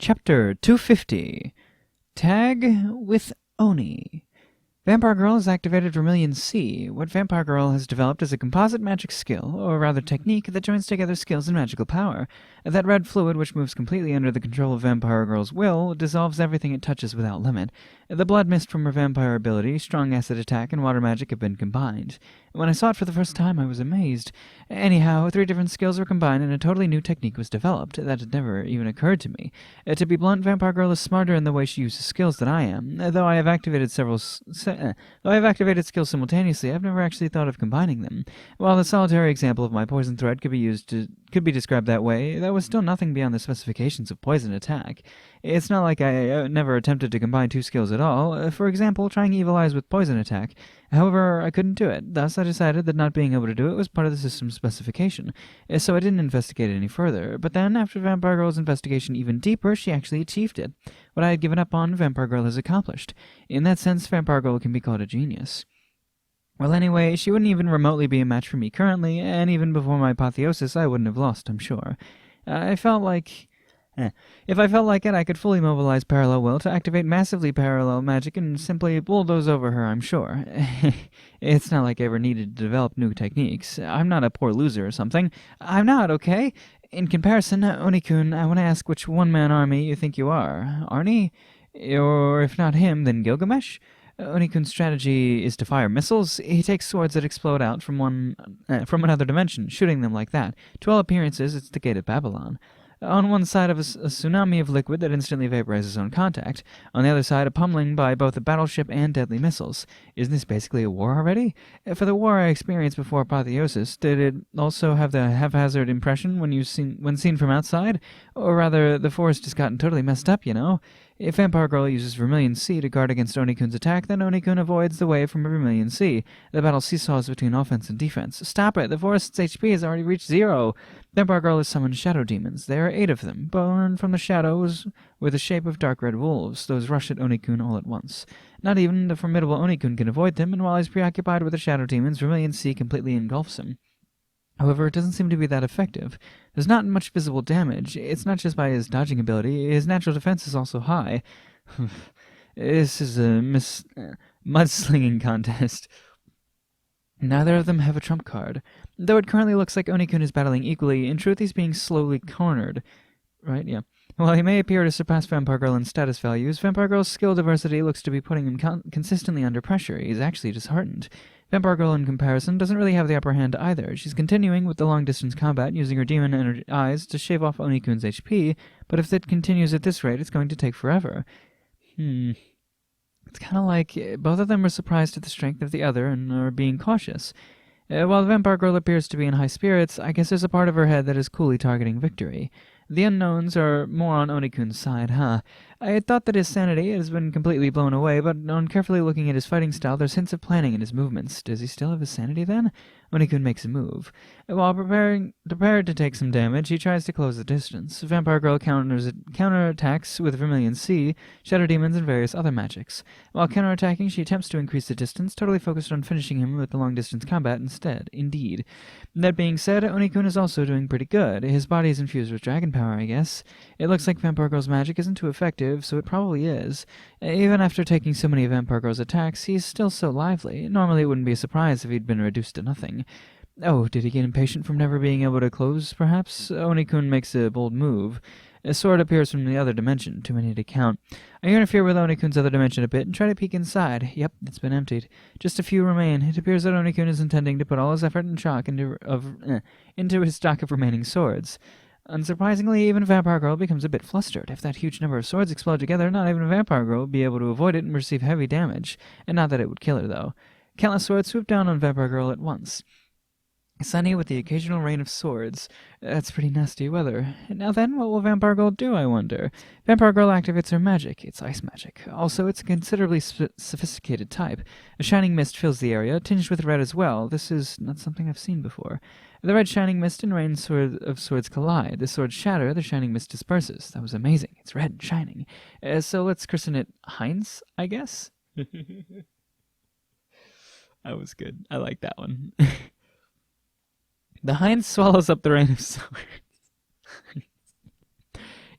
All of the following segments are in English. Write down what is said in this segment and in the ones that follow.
Chapter 250. Tag with Oni. Vampire Girl has activated Vermilion C. What Vampire Girl has developed is a composite magic skill, or rather technique, that joins together skills and magical power. That red fluid, which moves completely under the control of Vampire Girl's will, dissolves everything it touches without limit. The blood mist from her vampire ability, strong acid attack, and water magic have been combined. When I saw it for the first time, I was amazed. Anyhow, 3 different skills were combined and a totally new technique was developed. That had never even occurred to me. To be blunt, Vampire Girl is smarter in the way she uses skills than I am. Though I have activated skills simultaneously, I've never actually thought of combining them. While the solitary example of my poison thread could be described that way, that was still nothing beyond the specifications of poison attack. It's not like I never attempted to combine 2 skills at all. For example, trying Evil Eyes with poison attack. However, I couldn't do it. Thus, I decided that not being able to do it was part of the system's specification. So I didn't investigate it any further. But then, after Vampire Girl's investigation even deeper, she actually achieved it. What I had given up on, Vampire Girl has accomplished. In that sense, Vampire Girl can be called a genius. Well, anyway, she wouldn't even remotely be a match for me currently, and even before my apotheosis, I wouldn't have lost, I'm sure. If I felt like it, I could fully mobilize Parallel Will to activate massively parallel magic and simply bulldoze over her, I'm sure. It's not like I ever needed to develop new techniques. I'm not a poor loser or something. I'm not, okay? In comparison, Oni-kun, I want to ask which one-man army you think you are. Arnie? Or if not him, then Gilgamesh? Oni-kun's strategy is to fire missiles. He takes swords that explode out from another dimension, shooting them like that. To all appearances, it's the Gate of Babylon. On one side of a tsunami of liquid that instantly vaporizes on contact. On the other side, a pummeling by both a battleship and deadly missiles. Isn't this basically a war already? For the war I experienced before apotheosis, did it also have the haphazard impression when seen from outside? Or rather, the force just gotten totally messed up, you know? If Vampire Girl uses Vermilion C to guard against Oni-kun's attack, then Oni-kun avoids the way from Vermilion C. The battle seesaws between offense and defense. Stop it! The forest's HP has already reached 0! Vampire Girl has summoned shadow demons. There are 8 of them, born from the shadows with the shape of dark red wolves. Those rush at Oni-kun all at once. Not even the formidable Oni-kun can avoid them, and while he's preoccupied with the shadow demons, Vermilion C completely engulfs him. However, it doesn't seem to be that effective. There's not much visible damage. It's not just by his dodging ability. His natural defense is also high. This is a mudslinging contest. Neither of them have a trump card. Though it currently looks like Oni-kun is battling equally, in truth he's being slowly cornered. Right? Yeah. While he may appear to surpass Vampire Girl in status values, Vampire Girl's skill diversity looks to be putting him consistently under pressure. He's actually disheartened. Vampire Girl, in comparison, doesn't really have the upper hand either. She's continuing with the long-distance combat, using her demon eyes to shave off Oni-kun's HP, but if it continues at this rate, it's going to take forever. It's kind of like both of them are surprised at the strength of the other and are being cautious. While the Vampire Girl appears to be in high spirits, I guess there's a part of her head that is coolly targeting victory. The unknowns are more on Oni-kun's side, huh? I had thought that his sanity has been completely blown away, but on carefully looking at his fighting style, there's hints of planning in his movements. Does he still have his sanity, then? Oni-kun makes a move. While prepared to take some damage, he tries to close the distance. Vampire Girl counterattacks with Vermilion C, Shadow Demons, and various other magics. While counterattacking, she attempts to increase the distance, totally focused on finishing him with the long-distance combat instead. Indeed. That being said, Oni-kun is also doing pretty good. His body is infused with dragon power, I guess. It looks like Vampire Girl's magic isn't too effective, so it probably is. Even after taking so many of Vampire Girl's attacks, he's still so lively. Normally it wouldn't be a surprise if he'd been reduced to nothing. Oh, did he get impatient from never being able to close, perhaps? Oni-kun makes a bold move. A sword appears from the other dimension, too many to count. I interfere with Oni-kun's other dimension a bit and try to peek inside. Yep, it's been emptied. Just a few remain. It appears that Oni-kun is intending to put all his effort and shock into his stock of remaining swords. Unsurprisingly, even Vampire Girl becomes a bit flustered. If that huge number of swords explode together, not even a Vampire Girl would be able to avoid it and receive heavy damage. And not that it would kill her, though. Countless swords swoop down on Vampire Girl at once. Sunny with the occasional rain of swords. That's pretty nasty weather. Now then, what will Vampire Girl do, I wonder? Vampire Girl activates her magic. It's ice magic. Also, it's a considerably sophisticated type. A shining mist fills the area, tinged with red as well. This is not something I've seen before. The red shining mist and rain of swords collide. The swords shatter, the shining mist disperses. That was amazing. It's red and shining. So let's christen it Heinz, I guess? That was good. I like that one. The hind swallows up the rain of swords.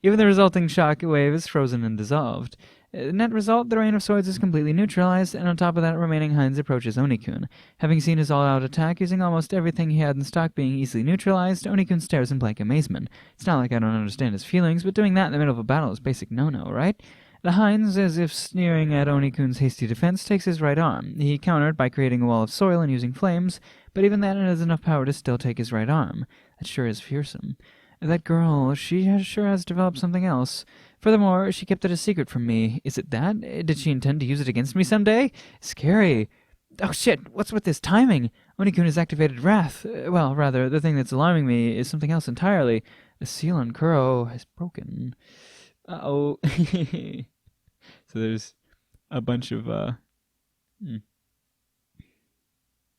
Even the resulting shock wave is frozen and dissolved. Net result, the Rain of Swords is completely neutralized, and on top of that, remaining Heinz approaches Oni-kun. Having seen his all-out attack using almost everything he had in stock being easily neutralized, Oni-kun stares in blank amazement. It's not like I don't understand his feelings, but doing that in the middle of a battle is basic no-no, right? The Heinz, as if sneering at Oni-kun's hasty defense, takes his right arm. He countered by creating a wall of soil and using flames, but even then it has enough power to still take his right arm. That sure is fearsome. That girl, sure has developed something else. Furthermore, she kept it a secret from me. Is it that? Did she intend to use it against me someday? Scary. Oh shit, what's with this timing? Oni-kun has activated Wrath. Well, rather, the thing that's alarming me is something else entirely. The seal on Kuro has broken. Uh-oh. So there's a bunch of,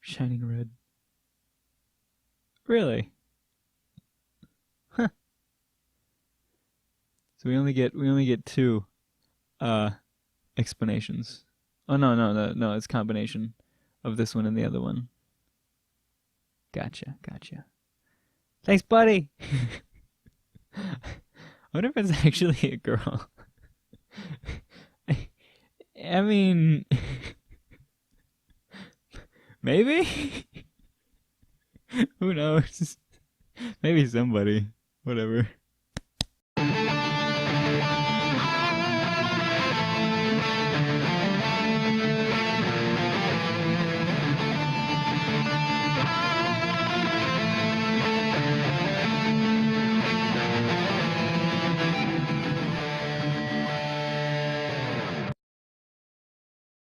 shining red. Really? Huh. So we only get two explanations. Oh no, it's a combination of this one and the other one. Gotcha. Thanks, buddy. I wonder if it's actually a girl. I mean, maybe? Who knows? Maybe somebody. Whatever.